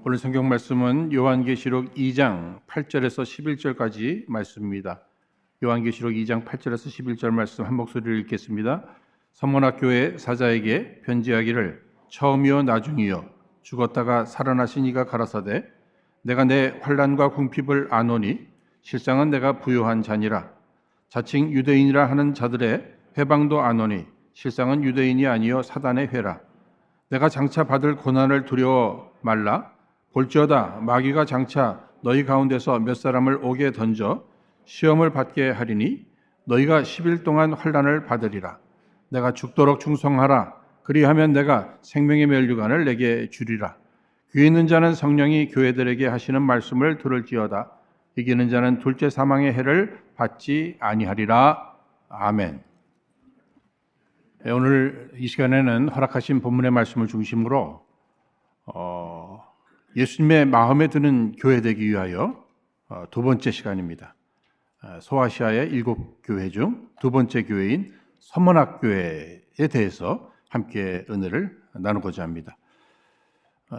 오늘 성경 말씀은 요한계시록 2장 8절에서 11절까지 말씀입니다. 요한계시록 2장 8절에서 11절 말씀 한 목소리를 읽겠습니다. 서문학 교회 사자에게 편지하기를 처음이요 나중이요 죽었다가 살아나신 이가 가라사대 내가 내 환난과 궁핍을 아노니 실상은 내가 부요한 자니라. 자칭 유대인이라 하는 자들의 회방도 아노니 실상은 유대인이 아니요 사단의 회라. 내가 장차 받을 고난을 두려워 말라. 볼지어다 마귀가 장차 너희 가운데서 몇 사람을 옥에 던져 시험을 받게 하리니 너희가 10일 동안 환난을 받으리라. 내가 죽도록 충성하라. 그리하면 내가 생명의 면류관을 내게 주리라. 귀 있는 자는 성령이 교회들에게 하시는 말씀을 들을지어다. 이기는 자는 둘째 사망의 해를 받지 아니하리라. 아멘. 오늘 이 시간에는 허락하신 본문의 말씀을 중심으로 예수님의 마음에 드는 교회 되기 위하여 두 번째 시간입니다. 소아시아의 7교회 중 두 번째 교회인 서문학 교회에 대해서 함께 은혜를 나누고자 합니다.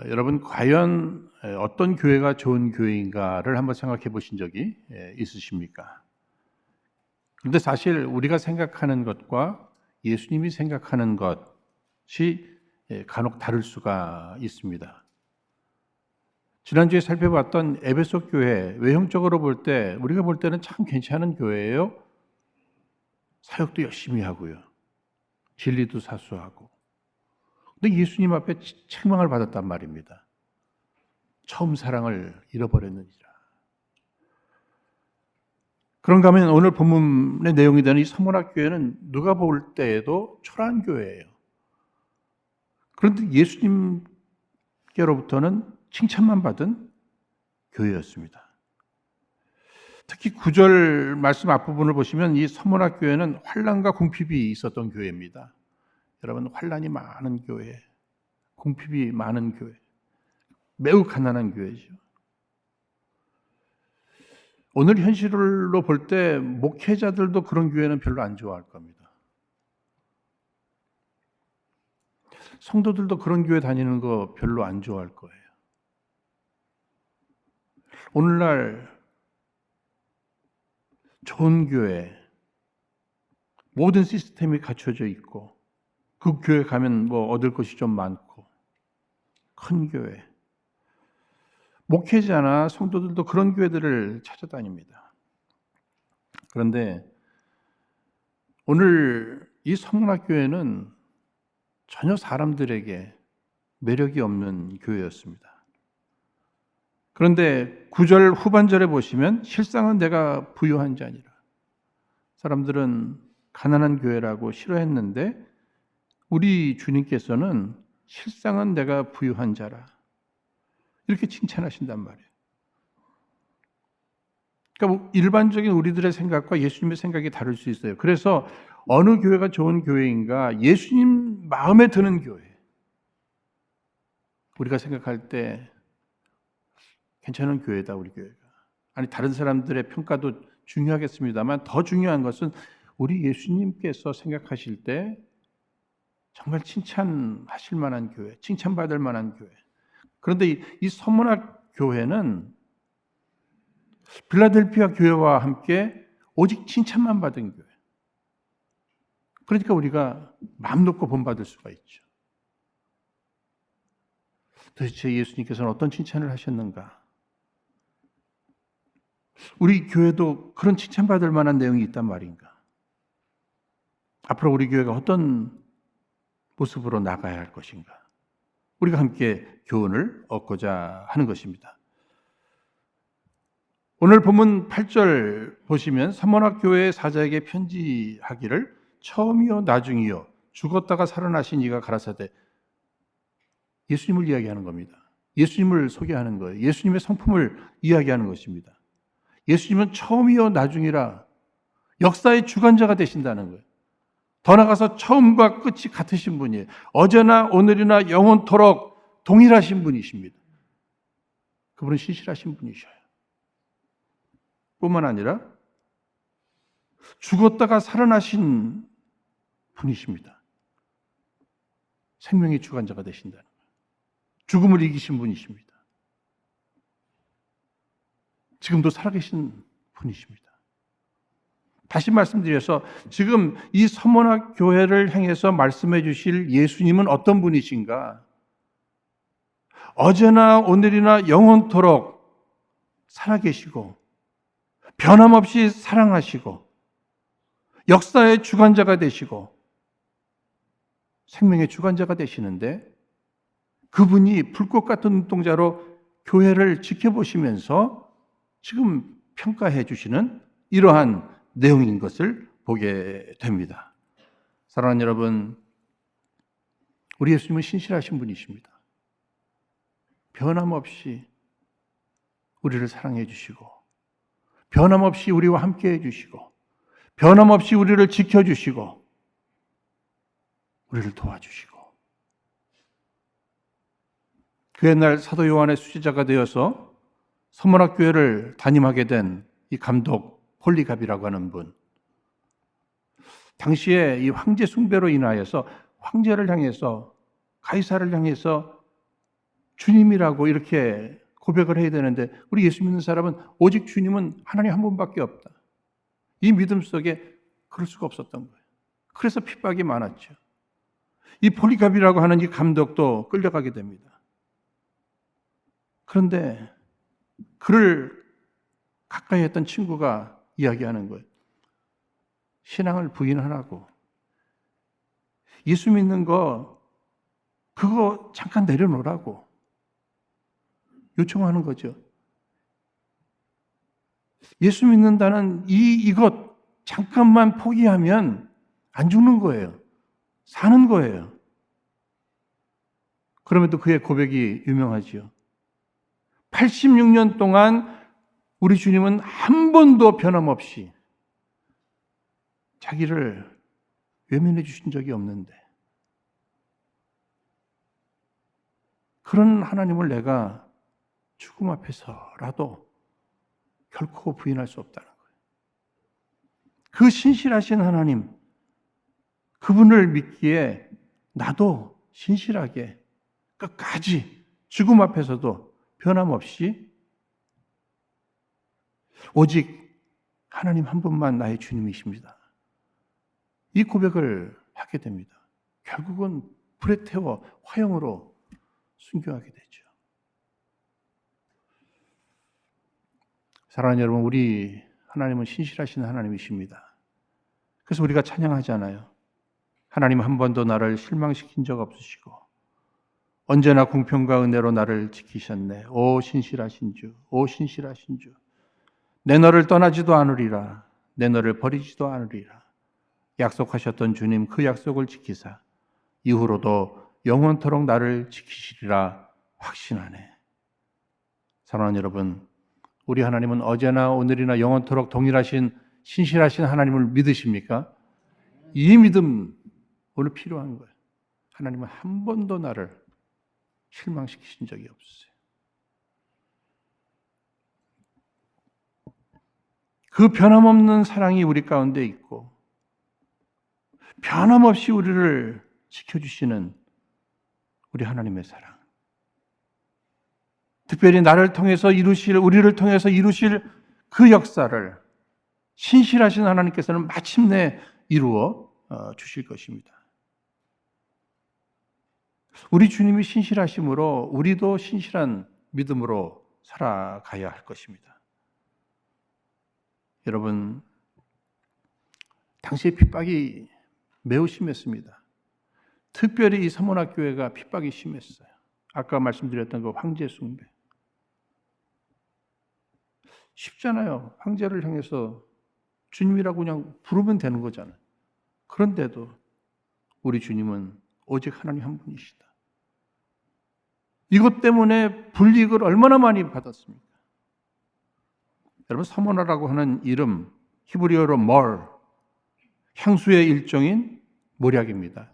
여러분 과연 어떤 교회가 좋은 교회인가를 한번 생각해 보신 적이 있으십니까? 그런데 사실 우리가 생각하는 것과 예수님이 생각하는 것이 간혹 다를 수가 있습니다. 지난주에 살펴봤던 에베소 교회, 외형적으로 볼 때 우리가 볼 때는 참 괜찮은 교회예요. 사역도 열심히 하고요. 진리도 사수하고. 근데 예수님 앞에 책망을 받았단 말입니다. 처음 사랑을 잃어버렸느니라. 그런가 하면 오늘 본문의 내용이 되는 이 서문학 교회는 누가 볼 때에도 초라한 교회예요. 그런데 예수님께로부터는 칭찬만 받은 교회였습니다. 특히 9절 말씀 앞부분을 보시면 이 서문학 교회는 환난과 궁핍이 있었던 교회입니다. 여러분 환난이 많은 교회, 궁핍이 많은 교회, 매우 가난한 교회죠. 오늘 현실로 볼 때 목회자들도 그런 교회는 별로 안 좋아할 겁니다. 성도들도 그런 교회 다니는 거 별로 안 좋아할 거예요. 오늘날 좋은 교회, 모든 시스템이 갖춰져 있고 그 교회 가면 뭐 얻을 것이 좀 많고 큰 교회, 목회자나 성도들도 그런 교회들을 찾아다닙니다. 그런데 오늘 이 서문학 교회는 전혀 사람들에게 매력이 없는 교회였습니다. 그런데 9절 후반절에 보시면 실상은 내가 부요한 자니라. 사람들은 가난한 교회라고 싫어했는데 우리 주님께서는 실상은 내가 부요한 자라. 이렇게 칭찬하신단 말이에요. 그러니까 일반적인 우리들의 생각과 예수님의 생각이 다를 수 있어요. 그래서 어느 교회가 좋은 교회인가? 예수님 마음에 드는 교회. 우리가 생각할 때 괜찮은 교회다, 우리 교회가. 아니, 다른 사람들의 평가도 중요하겠습니다만 더 중요한 것은 우리 예수님께서 생각하실 때 정말 칭찬하실 만한 교회, 칭찬받을 만한 교회. 그런데 이 서문학 교회는 빌라델피아 교회와 함께 오직 칭찬만 받은 교회. 그러니까 우리가 마음 놓고 본받을 수가 있죠. 도대체 예수님께서는 어떤 칭찬을 하셨는가? 우리 교회도 그런 칭찬받을 만한 내용이 있단 말인가? 앞으로 우리 교회가 어떤 모습으로 나가야 할 것인가? 우리가 함께 교훈을 얻고자 하는 것입니다. 오늘 본문 8절 보시면 서문학 교회 사자에게 편지하기를 처음이요 나중이요 죽었다가 살아나신 이가 가라사대. 예수님을 이야기하는 겁니다. 예수님을 소개하는 거예요. 예수님의 성품을 이야기하는 것입니다. 예수님은 처음이요 나중이라 역사의 주관자가 되신다는 거예요. 더 나아가서 처음과 끝이 같으신 분이에요. 어제나 오늘이나 영원토록 동일하신 분이십니다. 그분은 신실하신 분이셔요. 뿐만 아니라 죽었다가 살아나신 분이십니다. 생명의 주관자가 되신다는 거예요. 죽음을 이기신 분이십니다. 지금도 살아계신 분이십니다. 다시 말씀드려서 지금 이 서문학 교회를 향해서 말씀해 주실 예수님은 어떤 분이신가? 어제나 오늘이나 영원토록 살아계시고 변함없이 사랑하시고 역사의 주관자가 되시고 생명의 주관자가 되시는데 그분이 불꽃 같은 눈동자로 교회를 지켜보시면서 지금 평가해 주시는 이러한 내용인 것을 보게 됩니다. 사랑하는 여러분, 우리 예수님은 신실하신 분이십니다. 변함없이 우리를 사랑해 주시고 변함없이 우리와 함께 해 주시고 변함없이 우리를 지켜주시고 우리를 도와주시고 그 옛날 사도 요한의 수제자가 되어서 서문학 교회를 담임하게 된 이 감독 폴리갑이라고 하는 분, 당시에 이 황제 숭배로 인하여서 황제를 향해서 가이사를 향해서 주님이라고 이렇게 고백을 해야 되는데 우리 예수 믿는 사람은 오직 주님은 하나님 한 분밖에 없다. 이 믿음 속에 그럴 수가 없었던 거예요. 그래서 핍박이 많았죠. 이 폴리갑이라고 하는 이 감독도 끌려가게 됩니다. 그런데 그를 가까이 했던 친구가 이야기하는 거예요. 신앙을 부인하라고. 예수 믿는 거 그거 잠깐 내려놓으라고 요청하는 거죠. 예수 믿는다는 이것 잠깐만 포기하면 안 죽는 거예요. 사는 거예요. 그럼에도 그의 고백이 유명하지요. 86년 동안 우리 주님은 한 번도 변함없이 자기를 외면해 주신 적이 없는데 그런 하나님을 내가 죽음 앞에서라도 결코 부인할 수 없다는 거예요. 그 신실하신 하나님, 그분을 믿기에 나도 신실하게 끝까지 죽음 앞에서도 변함없이 오직 하나님 한 분만 나의 주님이십니다. 이 고백을 하게 됩니다. 결국은 불에 태워 화형으로 순교하게 되죠. 사랑하는 여러분, 우리 하나님은 신실하신 하나님이십니다. 그래서 우리가 찬양하잖아요. 하나님 한 번도 나를 실망시킨 적 없으시고 언제나 공평과 은혜로 나를 지키셨네. 오 신실하신 주, 오 신실하신 주. 내 너를 떠나지도 않으리라. 내 너를 버리지도 않으리라. 약속하셨던 주님 그 약속을 지키사 이후로도 영원토록 나를 지키시리라 확신하네. 사랑하는 여러분, 우리 하나님은 어제나 오늘이나 영원토록 동일하신 신실하신 하나님을 믿으십니까? 이 믿음 오늘 필요한 거예요. 하나님은 한 번도 나를 실망시키신 적이 없으세요. 그 변함없는 사랑이 우리 가운데 있고 변함없이 우리를 지켜주시는 우리 하나님의 사랑. 특별히 나를 통해서 우리를 통해서 이루실 그 역사를 신실하신 하나님께서는 마침내 이루어 주실 것입니다. 우리 주님이 신실하심으로 우리도 신실한 믿음으로 살아가야 할 것입니다. 여러분, 당시에 핍박이 매우 심했습니다. 특별히 이 서문학 교회가 핍박이 심했어요. 아까 말씀드렸던 그 황제 숭배. 쉽잖아요. 황제를 향해서 주님이라고 그냥 부르면 되는 거잖아요. 그런데도 우리 주님은 오직 하나님 한 분이시다. 이것 때문에 불이익을 얼마나 많이 받았습니까? 여러분, 서문화라고 하는 이름, 히브리어로 멀, 향수의 일종인 모략입니다.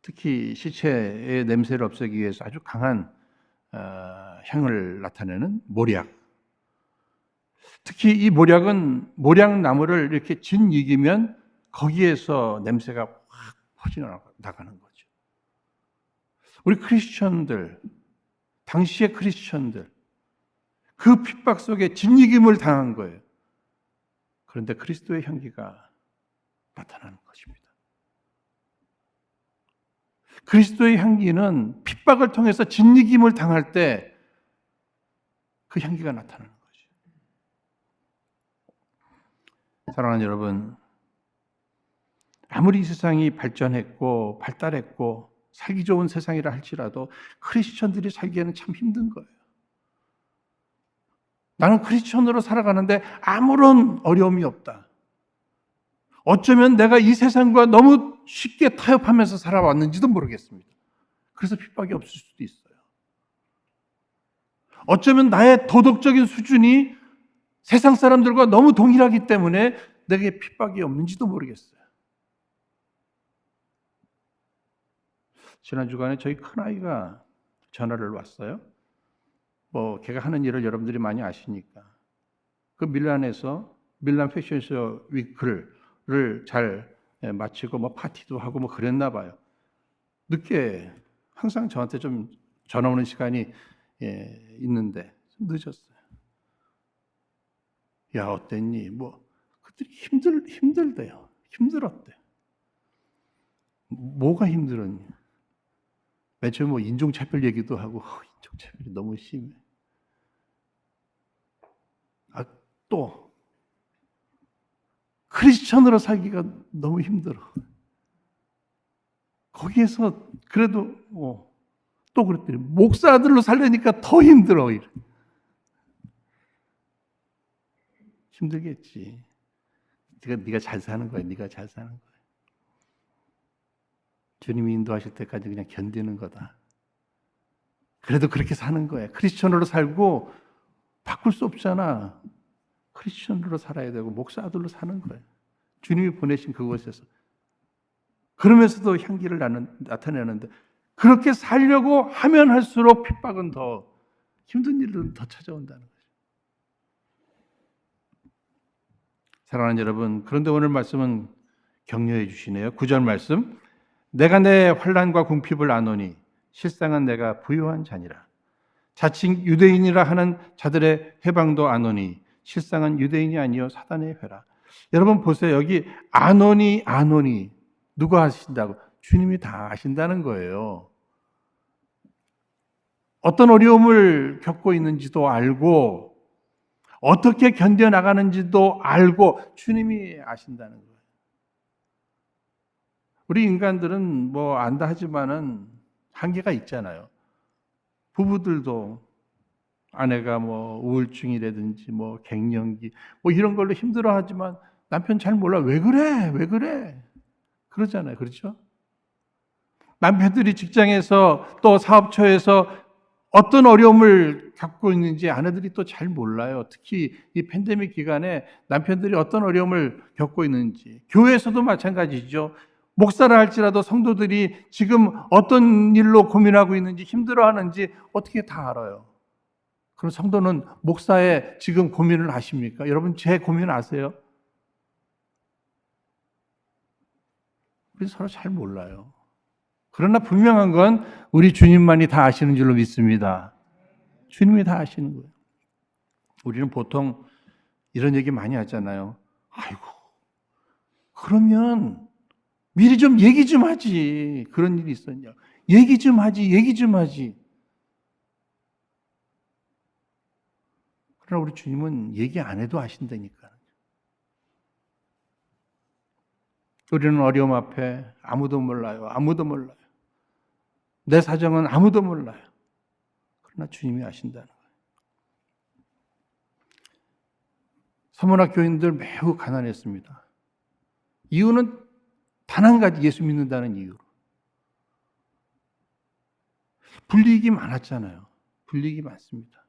특히 시체의 냄새를 없애기 위해서 아주 강한 향을 나타내는 모략. 특히 이 모략은 모략나무를 이렇게 짓이기면 거기에서 냄새가 확 퍼져나가는 거죠. 우리 크리스천들, 당시의 크리스천들, 그 핍박 속에 짓이김을 당한 거예요. 그런데 그리스도의 향기가 나타나는 것입니다. 그리스도의 향기는 핍박을 통해서 짓이김을 당할 때 그 향기가 나타나는 거죠. 사랑하는 여러분, 아무리 이 세상이 발전했고 발달했고 살기 좋은 세상이라 할지라도 크리스천들이 살기에는 참 힘든 거예요. 나는 크리스천으로 살아가는데 아무런 어려움이 없다. 어쩌면 내가 이 세상과 너무 쉽게 타협하면서 살아왔는지도 모르겠습니다. 그래서 핍박이 없을 수도 있어요. 어쩌면 나의 도덕적인 수준이 세상 사람들과 너무 동일하기 때문에 내게 핍박이 없는지도 모르겠어요. 지난 주간에 저희 큰아이가 전화를 왔어요. 걔가 하는 일을 여러분들이 많이 아시니까. 그 밀란에서 밀란 패션쇼 위크를 잘 마치고 파티도 하고 그랬나 봐요. 늦게 항상 저한테 좀 전화 오는 시간이 있는데 좀 늦었어요. 야, 어땠니? 그들이 힘들대요. 힘들었대. 뭐가 힘들었니? 맨 처음에 인종차별 얘기도 하고, 인종차별이 너무 심해. 또 크리스천으로 살기가 너무 힘들어. 거기에서 그래도 또 그랬더니 목사들로 살려니까 더 힘들어. 힘들겠지. 네가 잘 사는 거야. 네가 잘 사는 거야. 주님이 인도하실 때까지 그냥 견디는 거다. 그래도 그렇게 사는 거야. 크리스천으로 살고 바꿀 수 없잖아. 크리스천으로 살아야 되고 목사 아들로 사는 거예요. 주님이 보내신 그곳에서. 그러면서도 향기를 나타내는데 그렇게 살려고 하면 할수록 핍박은 더 힘든 일은 더 찾아온다는 거죠. 사랑하는 여러분, 그런데 오늘 말씀은 격려해 주시네요. 9절 말씀. 내가 내 환난과 궁핍을 아노니 실상은 내가 부유한 자니라. 자칭 유대인이라 하는 자들의 해방도 아노니 실상은 유대인이 아니요 사단의 회라. 여러분 보세요. 여기 아노니 누가 하신다고? 주님이 다 아신다는 거예요. 어떤 어려움을 겪고 있는지도 알고 어떻게 견뎌나가는지도 알고 주님이 아신다는 거예요. 우리 인간들은 안다 하지만은 한계가 있잖아요. 부부들도 아내가 우울증이라든지 갱년기 이런 걸로 힘들어하지만 남편 잘 몰라. 왜 그래? 그러잖아요. 그렇죠? 남편들이 직장에서 또 사업처에서 어떤 어려움을 겪고 있는지 아내들이 또 잘 몰라요. 특히 이 팬데믹 기간에 남편들이 어떤 어려움을 겪고 있는지. 교회에서도 마찬가지죠. 목사를 할지라도 성도들이 지금 어떤 일로 고민하고 있는지 힘들어하는지 어떻게 다 알아요. 그럼 성도는 목사의 지금 고민을 아십니까? 여러분 제 고민 아세요? 우리 서로 잘 몰라요. 그러나 분명한 건 우리 주님만이 다 아시는 줄로 믿습니다. 주님이 다 아시는 거예요. 우리는 보통 이런 얘기 많이 하잖아요. 아이고, 그러면 미리 좀 얘기 좀 하지. 그런 일이 있었냐. 얘기 좀 하지. 그러나 우리 주님은 얘기 안 해도 아신다니까. 우리는 어려움 앞에 아무도 몰라요. 내 사정은 아무도 몰라요. 그러나 주님이 아신다는 거예요. 서문학 교인들 매우 가난했습니다. 이유는 단 한 가지, 예수 믿는다는 이유로. 불이익이 많았잖아요. 불이익이 많습니다.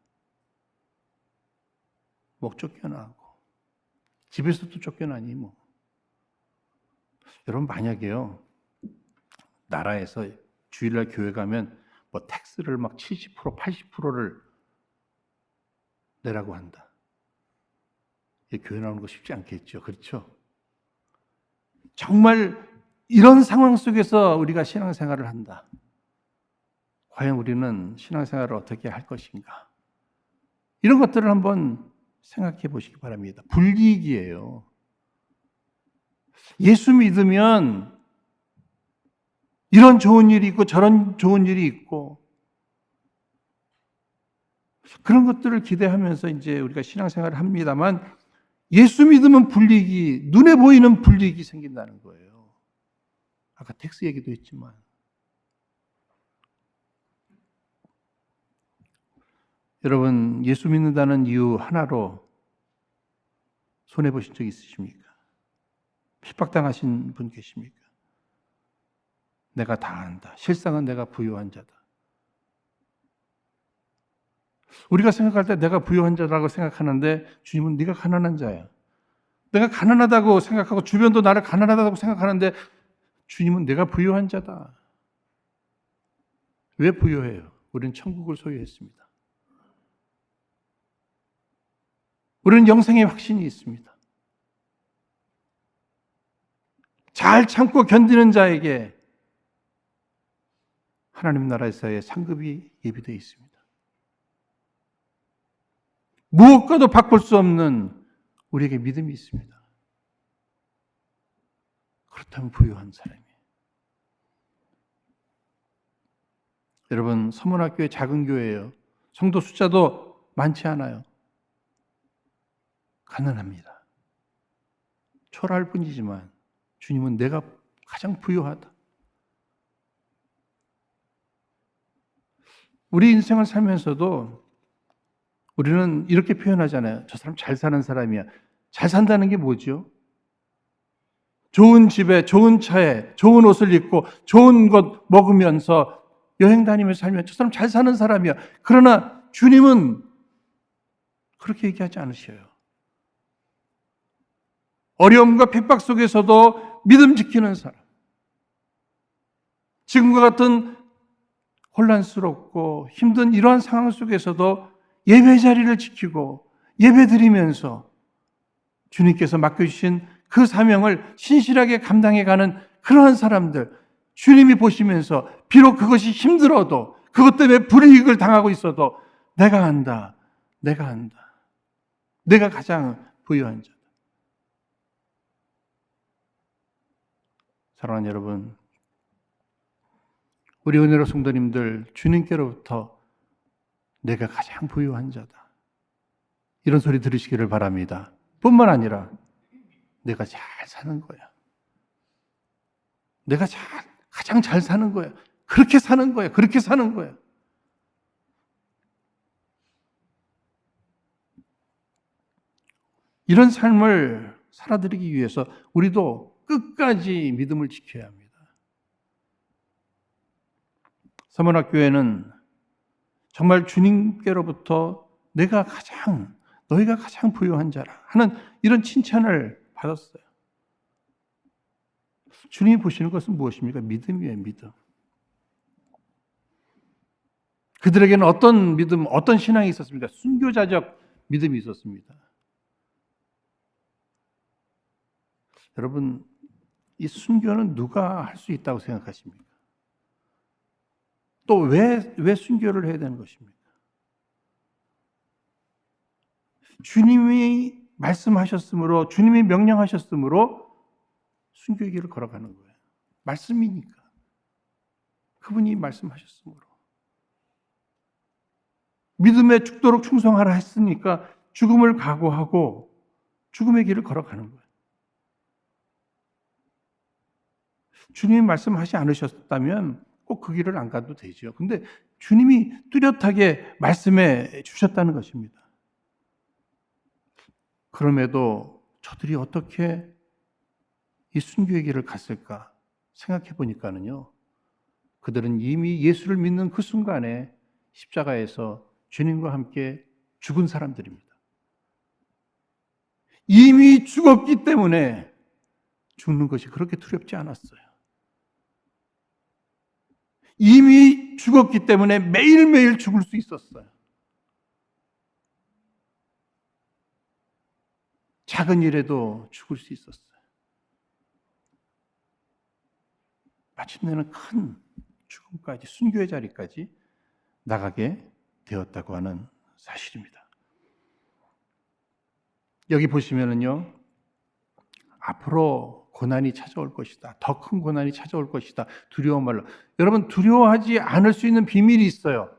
쫓겨나고 집에서도 쫓겨나니 여러분 만약에요. 나라에서 주일날 교회 가면 텍스를 70%, 80%를 내라고 한다. 교회 나오는 거 쉽지 않겠죠. 그렇죠? 정말 이런 상황 속에서 우리가 신앙생활을 한다. 과연 우리는 신앙생활을 어떻게 할 것인가? 이런 것들을 한번 생각해 보시기 바랍니다. 불이익이에요. 예수 믿으면 이런 좋은 일이 있고 저런 좋은 일이 있고 그런 것들을 기대하면서 이제 우리가 신앙생활을 합니다만 예수 믿으면 불이익이, 눈에 보이는 불이익이 생긴다는 거예요. 아까 텍스 얘기도 했지만. 여러분, 예수 믿는다는 이유 하나로 손해보신 적 있으십니까? 핍박당하신 분 계십니까? 내가 다 안다. 실상은 내가 부유한 자다. 우리가 생각할 때 내가 부유한 자라고 생각하는데 주님은 네가 가난한 자야. 내가 가난하다고 생각하고 주변도 나를 가난하다고 생각하는데 주님은 내가 부유한 자다. 왜 부유해요? 우리는 천국을 소유했습니다. 우리는 영생의 확신이 있습니다. 잘 참고 견디는 자에게 하나님 나라에서의 상급이 예비되어 있습니다. 무엇과도 바꿀 수 없는 우리에게 믿음이 있습니다. 그렇다면 부유한 사람이에요. 여러분, 서문학교의 작은 교회예요. 성도 숫자도 많지 않아요. 가난합니다. 초라할 뿐이지만 주님은 내가 가장 부유하다. 우리 인생을 살면서도 우리는 이렇게 표현하잖아요. 저 사람 잘 사는 사람이야. 잘 산다는 게 뭐죠? 좋은 집에, 좋은 차에, 좋은 옷을 입고, 좋은 것 먹으면서 여행 다니면서 살면 저 사람 잘 사는 사람이야. 그러나 주님은 그렇게 얘기하지 않으셔요. 어려움과 핍박 속에서도 믿음 지키는 사람. 지금과 같은 혼란스럽고 힘든 이러한 상황 속에서도 예배 자리를 지키고 예배 드리면서 주님께서 맡겨주신 그 사명을 신실하게 감당해가는 그러한 사람들, 주님이 보시면서 비록 그것이 힘들어도 그것 때문에 불이익을 당하고 있어도 내가 안다. 내가 안다. 내가 가장 부유한 자다. 사랑하는 여러분, 우리 은혜로 성도님들 주님께로부터 내가 가장 부유한 자다. 이런 소리 들으시기를 바랍니다. 뿐만 아니라 내가 잘 사는 거야. 내가 가장 잘 사는 거야. 그렇게 사는 거야. 그렇게 사는 거야. 이런 삶을 살아드리기 위해서 우리도 끝까지 믿음을 지켜야 합니다. 서문학교에는 정말 주님께로부터 너희가 가장 부유한 자라 하는 이런 칭찬을 받았어요. 주님이 보시는 것은 무엇입니까? 믿음이에요, 믿음. 그들에게는 어떤 믿음, 어떤 신앙이 있었습니까? 순교자적 믿음이 있었습니다. 여러분, 이 순교는 누가 할 수 있다고 생각하십니까? 또 왜 순교를 해야 되는 것입니까? 주님이 말씀하셨으므로, 주님이 명령하셨으므로 순교의 길을 걸어가는 거예요. 말씀이니까. 그분이 말씀하셨으므로. 믿음에 죽도록 충성하라 했으니까 죽음을 각오하고 죽음의 길을 걸어가는 거예요. 주님이 말씀하지 않으셨다면 꼭 그 길을 안 가도 되죠. 근데 주님이 뚜렷하게 말씀해 주셨다는 것입니다. 그럼에도 저들이 어떻게 이 순교의 길을 갔을까 생각해 보니까는요. 그들은 이미 예수를 믿는 그 순간에 십자가에서 주님과 함께 죽은 사람들입니다. 이미 죽었기 때문에 죽는 것이 그렇게 두렵지 않았어요. 이미 죽었기 때문에 매일매일 죽을 수 있었어요. 작은 일에도 죽을 수 있었어요. 마침내는 큰 죽음까지, 순교의 자리까지 나가게 되었다고 하는 사실입니다. 여기 보시면은요, 앞으로 고난이 찾아올 것이다. 더 큰 고난이 찾아올 것이다. 두려워 말라. 여러분, 두려워하지 않을 수 있는 비밀이 있어요.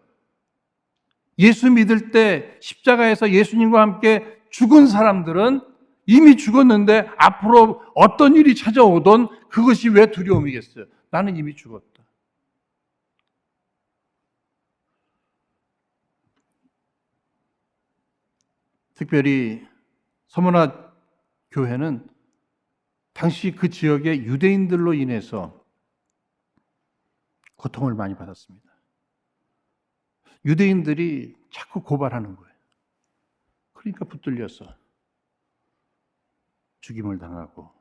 예수 믿을 때 십자가에서 예수님과 함께 죽은 사람들은 이미 죽었는데 앞으로 어떤 일이 찾아오던 그것이 왜 두려움이겠어요? 나는 이미 죽었다. 특별히 서머나 교회는 당시 그 지역의 유대인들로 인해서 고통을 많이 받았습니다. 유대인들이 자꾸 고발하는 거예요. 그러니까 붙들려서 죽임을 당하고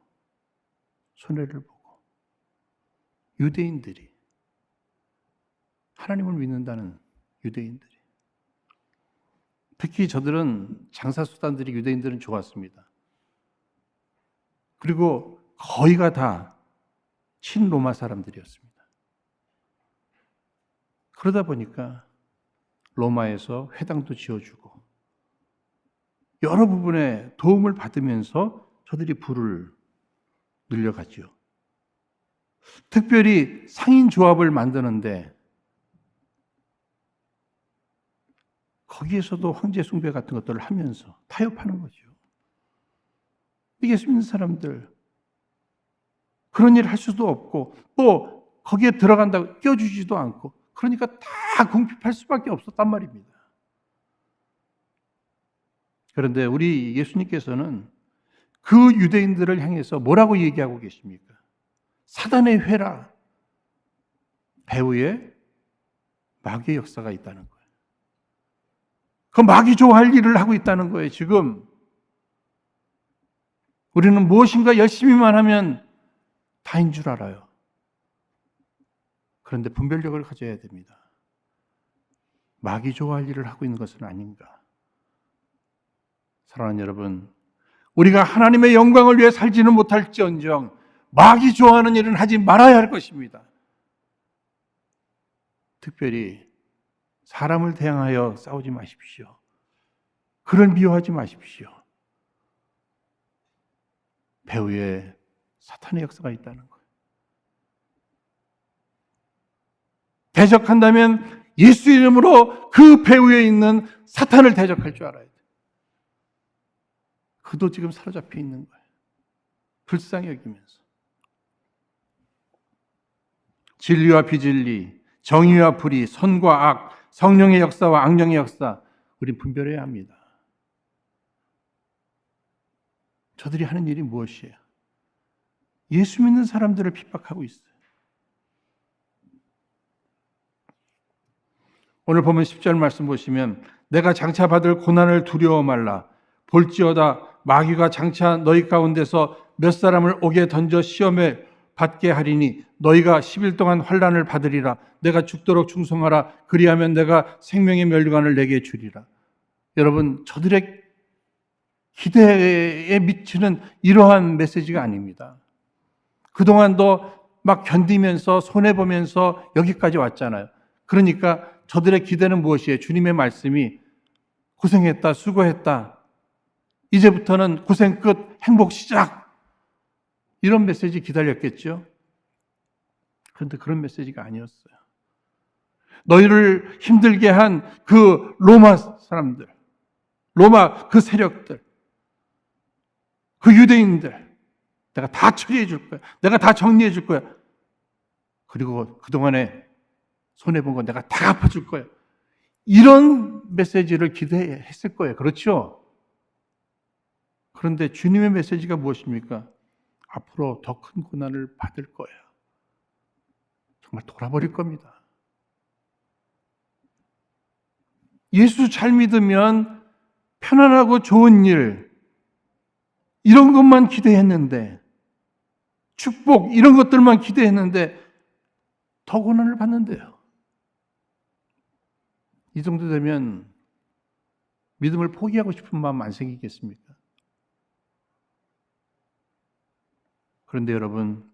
손해를 보고, 유대인들이, 하나님을 믿는다는 유대인들이, 특히 저들은 장사수단들이, 유대인들은 좋았습니다. 그리고 거의가 다 친로마 사람들이었습니다. 그러다 보니까 로마에서 회당도 지어주고 여러 부분에 도움을 받으면서 저들이 부를 늘려갔죠. 특별히 상인조합을 만드는데 거기에서도 황제 숭배 같은 것들을 하면서 타협하는 거죠. 예수 믿는 사람들 그런 일 할 수도 없고 또 거기에 들어간다고 껴주지도 않고, 그러니까 다 궁핍할 수밖에 없었단 말입니다. 그런데 우리 예수님께서는 그 유대인들을 향해서 뭐라고 얘기하고 계십니까? 사단의 회라, 배후에 마귀의 역사가 있다는 거예요. 그 마귀 좋아할 일을 하고 있다는 거예요. 지금 우리는 무엇인가 열심히만 하면 다인 줄 알아요. 그런데 분별력을 가져야 됩니다. 마귀 좋아할 일을 하고 있는 것은 아닌가. 사랑하는 여러분, 우리가 하나님의 영광을 위해 살지는 못할지언정 마귀 좋아하는 일은 하지 말아야 할 것입니다. 특별히 사람을 대항하여 싸우지 마십시오. 그를 미워하지 마십시오. 배후에 사탄의 역사가 있다는 거예요. 대적한다면 예수 이름으로 그 배후에 있는 사탄을 대적할 줄 알아야 돼요. 그도 지금 사로잡혀 있는 거예요. 불쌍히 여기면서. 진리와 비진리, 정의와 불의, 선과 악, 성령의 역사와 악령의 역사, 우린 분별해야 합니다. 저들이 하는 일이 무엇이에요? 예수 믿는 사람들을 핍박하고 있어요. 오늘 보면 10절 말씀 보시면 내가 장차 받을 고난을 두려워 말라. 볼지어다 마귀가 장차 너희 가운데서 몇 사람을 옥에 던져 시험에 받게 하리니 너희가 10일 동안 환난을 받으리라. 내가 죽도록 충성하라. 그리하면 내가 생명의 멸관을 내게 주리라. 여러분, 저들의 기대에 미치는 이러한 메시지가 아닙니다. 그동안도 막 견디면서 손해보면서 여기까지 왔잖아요. 그러니까 저들의 기대는 무엇이에요? 주님의 말씀이 고생했다, 수고했다, 이제부터는 고생 끝, 행복 시작, 이런 메시지 기다렸겠죠. 그런데 그런 메시지가 아니었어요. 너희를 힘들게 한 그 로마 사람들, 로마 그 세력들, 그 유대인들 내가 다 처리해 줄 거야. 내가 다 정리해 줄 거야. 그리고 그동안에 손해본 거 내가 다 갚아줄 거야. 이런 메시지를 기대했을 거예요. 그렇죠? 그런데 주님의 메시지가 무엇입니까? 앞으로 더 큰 고난을 받을 거야. 정말 돌아버릴 겁니다. 예수 잘 믿으면 편안하고 좋은 일, 이런 것만 기대했는데, 축복 이런 것들만 기대했는데 더 고난을 받는데요. 이 정도 되면 믿음을 포기하고 싶은 마음 안 생기겠습니까? 그런데 여러분,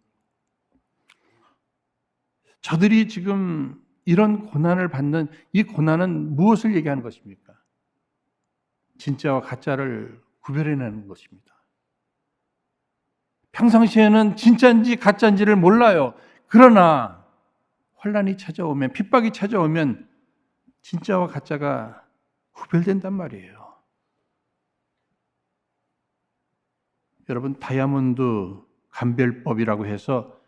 저들이 지금 이런 고난을 받는 이 고난은 무엇을 얘기하는 것입니까? 진짜와 가짜를 구별해내는 것입니다. 평상시에는 진짜인지 가짜인지를 몰라요. 그러나 환난이 찾아오면, 핍박이 찾아오면 진짜와 가짜가 구별된단 말이에요. 여러분, 다이아몬드 감별법이라고 해서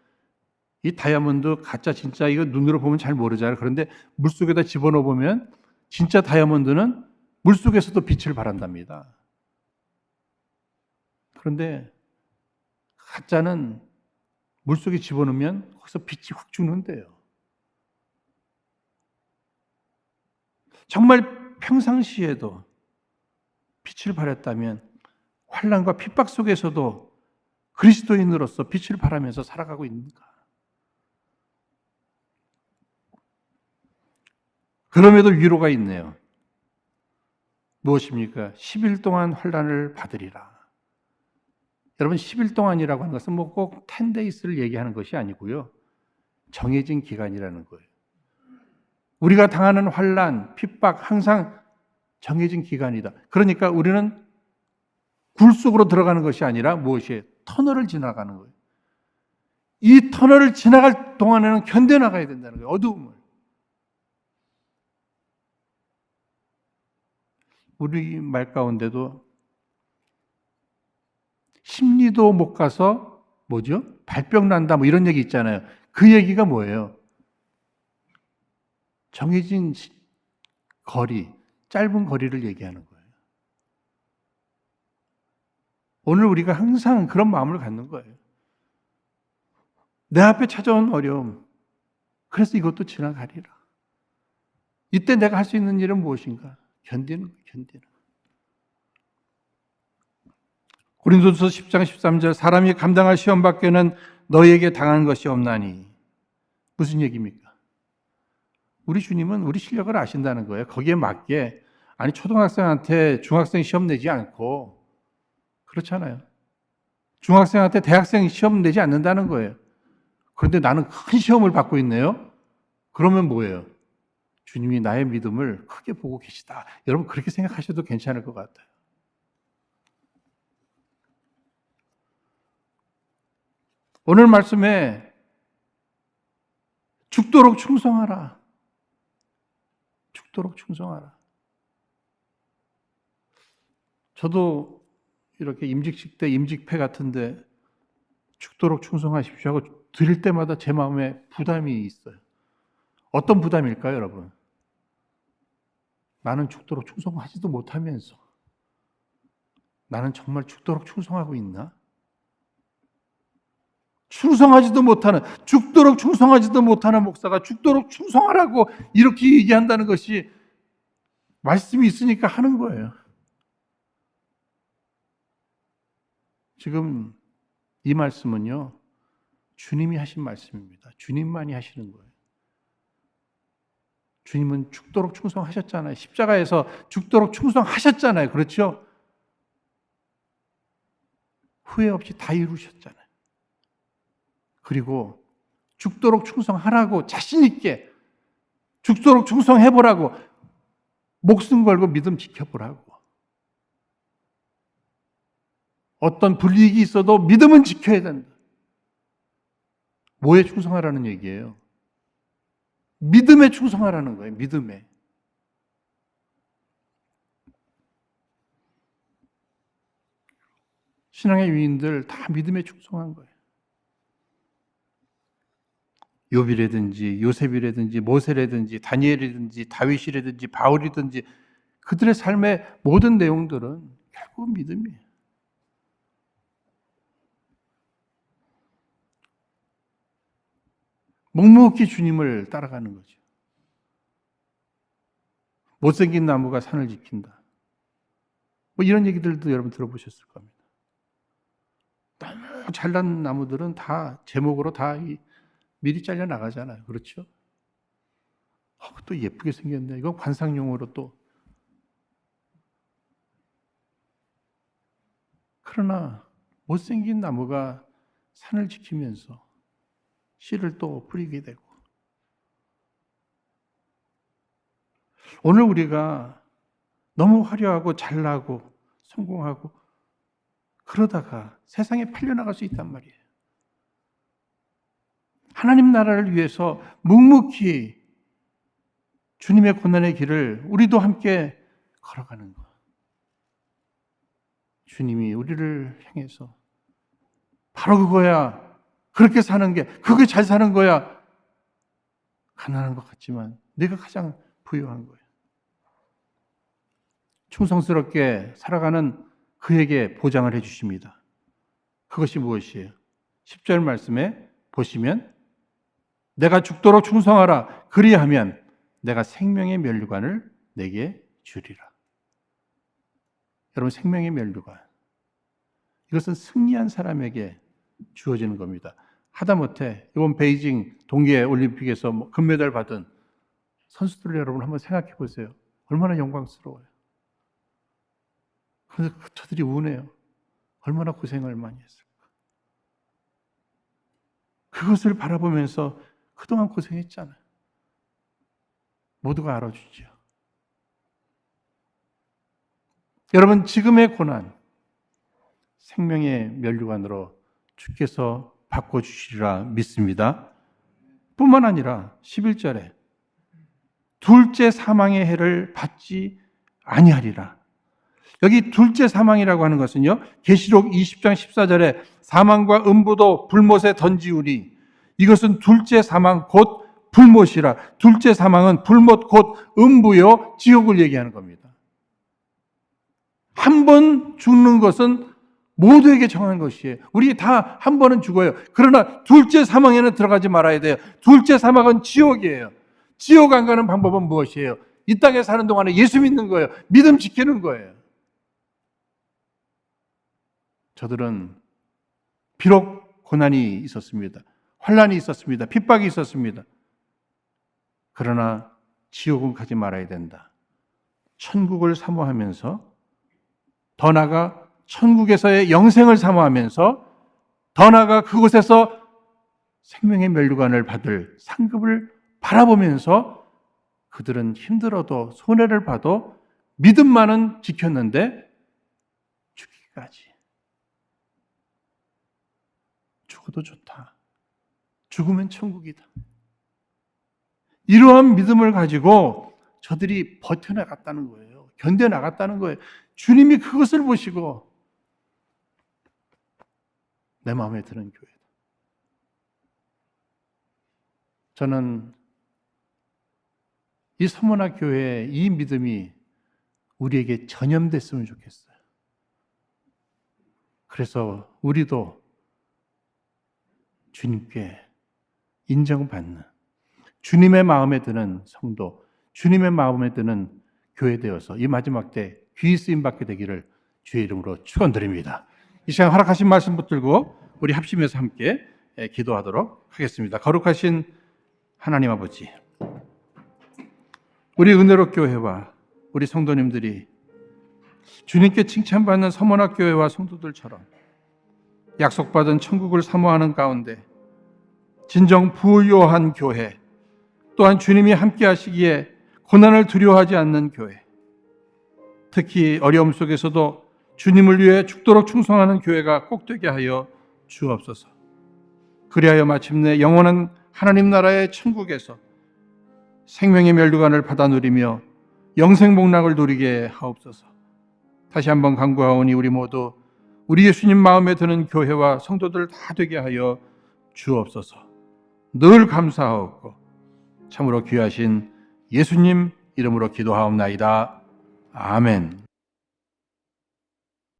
이 다이아몬드 가짜 진짜 이거 눈으로 보면 잘 모르잖아요. 그런데 물속에다 집어넣어 보면 진짜 다이아몬드는 물속에서도 빛을 발한답니다. 그런데 가짜는 물속에 집어넣으면 거기서 빛이 확 죽는데요. 정말 평상시에도 빛을 발했다면 환난과 핍박 속에서도 그리스도인으로서 빛을 발하면서 살아가고 있는가? 그럼에도 위로가 있네요. 무엇입니까? 10일 동안 환난을 받으리라. 여러분, 10일 동안이라고 하는 것은 뭐 꼭 10days를 얘기하는 것이 아니고요. 정해진 기간이라는 거예요. 우리가 당하는 환난, 핍박 항상 정해진 기간이다. 그러니까 우리는 굴 속으로 들어가는 것이 아니라 무엇이에요? 터널을 지나가는 거예요. 이 터널을 지나갈 동안에는 견뎌나가야 된다는 거예요. 어두움을. 우리 말 가운데도 심리도 못 가서 뭐죠? 발병 난다 뭐 이런 얘기 있잖아요. 그 얘기가 뭐예요? 정해진 거리, 짧은 거리를 얘기하는 거예요. 오늘 우리가 항상 그런 마음을 갖는 거예요. 내 앞에 찾아온 어려움, 그래서 이것도 지나가리라. 이때 내가 할 수 있는 일은 무엇인가? 견디는 거예요, 견디는. 고린도서 10장 13절 사람이 감당할 시험 밖에는 너희에게 당한 것이 없나니. 무슨 얘기입니까? 우리 주님은 우리 실력을 아신다는 거예요. 거기에 맞게 아니 초등학생한테 중학생 시험 내지 않고 그렇잖아요. 중학생한테 대학생 시험 내지 않는다는 거예요. 그런데 나는 큰 시험을 받고 있네요. 그러면 뭐예요? 주님이 나의 믿음을 크게 보고 계시다. 여러분 그렇게 생각하셔도 괜찮을 것 같아요. 오늘 말씀에 죽도록 충성하라. 죽도록 충성하라. 저도 이렇게 임직식 때 임직패 같은데 죽도록 충성하십시오 하고 드릴 때마다 제 마음에 부담이 있어요. 어떤 부담일까요, 여러분? 나는 죽도록 충성하지도 못하면서 나는 정말 죽도록 충성하고 있나? 충성하지도 못하는, 죽도록 충성하지도 못하는 목사가 죽도록 충성하라고 이렇게 얘기한다는 것이 말씀이 있으니까 하는 거예요. 지금 이 말씀은요, 주님이 하신 말씀입니다. 주님만이 하시는 거예요. 주님은 죽도록 충성하셨잖아요. 십자가에서 죽도록 충성하셨잖아요. 그렇죠? 후회 없이 다 이루셨잖아요. 그리고 죽도록 충성하라고 자신 있게 죽도록 충성해보라고 목숨 걸고 믿음 지켜보라고. 어떤 불이익이 있어도 믿음은 지켜야 된다. 뭐에 충성하라는 얘기예요? 믿음에 충성하라는 거예요. 믿음에. 신앙의 유인들 다 믿음에 충성한 거예요. 욥이라든지 요셉이라든지 모세라든지 다니엘이든지 다윗이라든지 바울이든지 그들의 삶의 모든 내용들은 결국 믿음이에요. 묵묵히 주님을 따라가는 거죠. 못생긴 나무가 산을 지킨다. 뭐 이런 얘기들도 여러분 들어보셨을 겁니다. 너무 잘난 나무들은 다 제목으로 다 미리 잘려 나가잖아요. 그렇죠? 또 예쁘게 생겼네. 이건 관상용으로 또. 그러나 못생긴 나무가 산을 지키면서 씨를 또 뿌리게 되고. 오늘 우리가 너무 화려하고 잘나고 성공하고 그러다가 세상에 팔려나갈 수 있단 말이에요. 하나님 나라를 위해서 묵묵히 주님의 고난의 길을 우리도 함께 걸어가는 것. 주님이 우리를 향해서 바로 그거야. 그렇게 사는 게, 그게 잘 사는 거야. 가난한 것 같지만 내가 가장 부유한 거예요. 충성스럽게 살아가는 그에게 보장을 해주십니다. 그것이 무엇이에요? 10절 말씀에 보시면 내가 죽도록 충성하라. 그리하면 내가 생명의 면류관을 내게 주리라. 여러분, 생명의 면류관, 이것은 승리한 사람에게 주어지는 겁니다. 하다못해 이번 베이징 동계올림픽에서 금메달 받은 선수들 여러분 한번 생각해 보세요. 얼마나 영광스러워요. 그래서 저들이 우네요. 얼마나 고생을 많이 했을까. 그것을 바라보면서 그동안 고생했잖아요. 모두가 알아주죠. 여러분, 지금의 고난, 생명의 면류관으로 주께서 바꿔주시리라 믿습니다. 뿐만 아니라 11절에 둘째 사망의 해를 받지 아니하리라. 여기 둘째 사망이라고 하는 것은요, 계시록 20장 14절에 사망과 음부도 불못에 던지우니, 이것은 둘째 사망 곧 불못이라. 둘째 사망은 불못 곧 음부요, 지옥을 얘기하는 겁니다. 한 번 죽는 것은 모두에게 정한 것이에요. 우리 다 한 번은 죽어요. 그러나 둘째 사망에는 들어가지 말아야 돼요. 둘째 사망은 지옥이에요. 지옥 안 가는 방법은 무엇이에요? 이 땅에 사는 동안에 예수 믿는 거예요. 믿음 지키는 거예요. 저들은 비록 고난이 있었습니다. 환난이 있었습니다. 핍박이 있었습니다. 그러나 지옥은 가지 말아야 된다. 천국을 사모하면서, 더 나아가 천국에서의 영생을 사모하면서, 더 나아가 그곳에서 생명의 면류관을 받을 상급을 바라보면서 그들은 힘들어도 손해를 봐도 믿음만은 지켰는데 죽기까지. 죽어도 좋다. 죽으면 천국이다. 이러한 믿음을 가지고 저들이 버텨나갔다는 거예요. 견뎌나갔다는 거예요. 주님이 그것을 보시고 내 마음에 드는 교회다. 저는 이 서문화 교회의 이 믿음이 우리에게 전염됐으면 좋겠어요. 그래서 우리도 주님께 인정받는, 주님의 마음에 드는 성도, 주님의 마음에 드는 교회 되어서 이 마지막 때 귀히 쓰임받게 되기를 주의 이름으로 축원드립니다. 이 시간 허락하신 말씀 붙들고 우리 합심해서 함께 기도하도록 하겠습니다. 거룩하신 하나님 아버지, 우리 은혜로 교회와 우리 성도님들이 주님께 칭찬받는 서문학 교회와 성도들처럼 약속받은 천국을 사모하는 가운데 진정 부유한 교회, 또한 주님이 함께 하시기에 고난을 두려워하지 않는 교회, 특히 어려움 속에서도 주님을 위해 죽도록 충성하는 교회가 꼭 되게 하여 주옵소서. 그리하여 마침내 영원한 하나님 나라의 천국에서 생명의 면류관을 받아 누리며 영생복락을 누리게 하옵소서. 다시 한번 간구하오니 우리 모두 우리 예수님 마음에 드는 교회와 성도들 다 되게 하여 주옵소서. 늘 감사하옵고 참으로 귀하신 예수님 이름으로 기도하옵나이다. 아멘.